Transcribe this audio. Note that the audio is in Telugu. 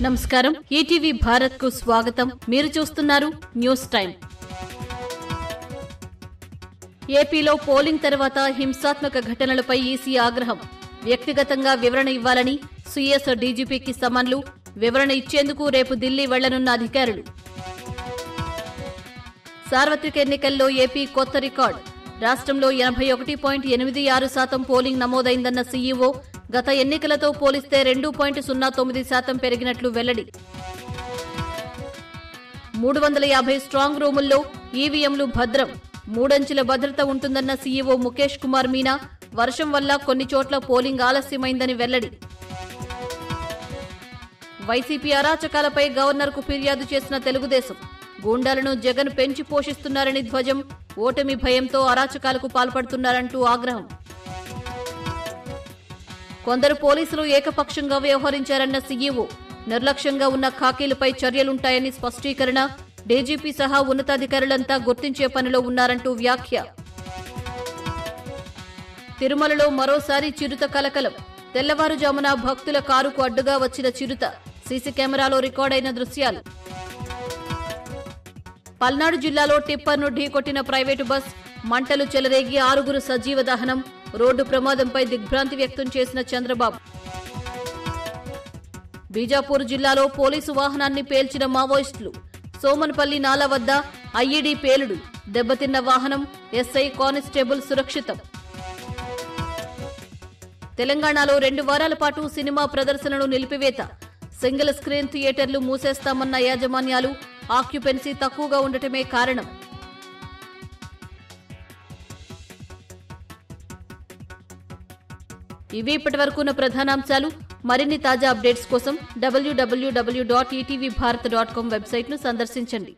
నమస్కారం. ఈటీవీ భారత్ కు స్వాగతం. మీరు చూస్తున్నారు న్యూస్ టైం. ఏపీలో పోలింగ్ తర్వాత హింసాత్మక ఘటనలపై ఈసీ ఆగ్రహం. వ్యక్తిగతంగా వివరణ ఇవ్వాలని సీఎస్ డీజీపీకి సమన్లు. వివరణ ఇచ్చేందుకు రేపు ఢిల్లీ వెళ్లనున్న అధికారులు. సార్వత్రిక ఎన్నికల్లో ఏపీ కొత్త రికార్డు. రాష్ట్రంలో 81.86% పోలింగ్ నమోదైందన్న సీఈఓ. గత ఎన్నికలతో పోలిస్తే 2.09% పెరిగినట్లు వెల్లడి. 350 స్ట్రాంగ్ రూముల్లో ఈవీఎంలు భద్రం. 3 అంచెల భద్రత ఉంటుందన్న సీఈఓ ముఖేష్ కుమార్ మీనా. వర్షం వల్ల కొన్ని చోట్ల పోలింగ్ ఆలస్యమైందని వెల్లడి. వైసీపీ అరాచకాలపై గవర్నర్కు ఫిర్యాదు చేసిన తెలుగుదేశం. గూండాలను జగన్ పెంచి పోషిస్తున్నారని ధ్వజం. ఓటమి భయంతో అరాచకాలకు పాల్పడుతున్నారంటూ ఆగ్రహం. కొందరు పోలీసులు ఏకపక్షంగా వ్యవహరించారన్న సీఈఓ. నిర్లక్ష్యంగా ఉన్న ఖాకీలపై చర్యలుంటాయని స్పష్టీకరణ. డీజీపీ సహా ఉన్నతాధికారులంతా గుర్తించే పనిలో ఉన్నారంటూ వ్యాఖ్య. తిరుమలలో మరోసారి చిరుత కలకలం. తెల్లవారుజామున భక్తుల కారుకు అడ్డుగా వచ్చిన చిరుత. సీసీ కెమెరాలో రికార్డైన దృశ్యాలు. పల్నాడు జిల్లాలో టిప్పర్ను ఢీకొట్టిన ప్రైవేటు బస్. మంటలు చెలరేగి 6 సజీవ దహనం. రోడ్డు ప్రమాదంపై దిగ్భ్రాంతి వ్యక్తం చేసిన చంద్రబాబు. బీజాపూర్ జిల్లాలో పోలీసు వాహనాన్ని పేల్చిన మావోయిస్టులు. సోమన్పల్లి నాలా వద్ద ఐఈడీ పేలుడు. దెబ్బతిన్న వాహనం. ఎస్ఐ కానిస్టేబుల్ సురక్షితం. తెలంగాణలో 2 వారాల పాటు సినిమా ప్రదర్శనలు నిలిపివేత. సింగిల్ స్క్రీన్ థియేటర్లు మూసేస్తామన్న యాజమాన్యాలు. ఆక్యుపెన్సీ తక్కువగా ఉండటమే కారణం. ఇవి ఇప్పటివరకున్న ప్రధానాంశాలు. మరిన్ని తాజా అప్డేట్స్ కోసం www.etvbharat.com వెబ్సైట్ను సందర్శించండి.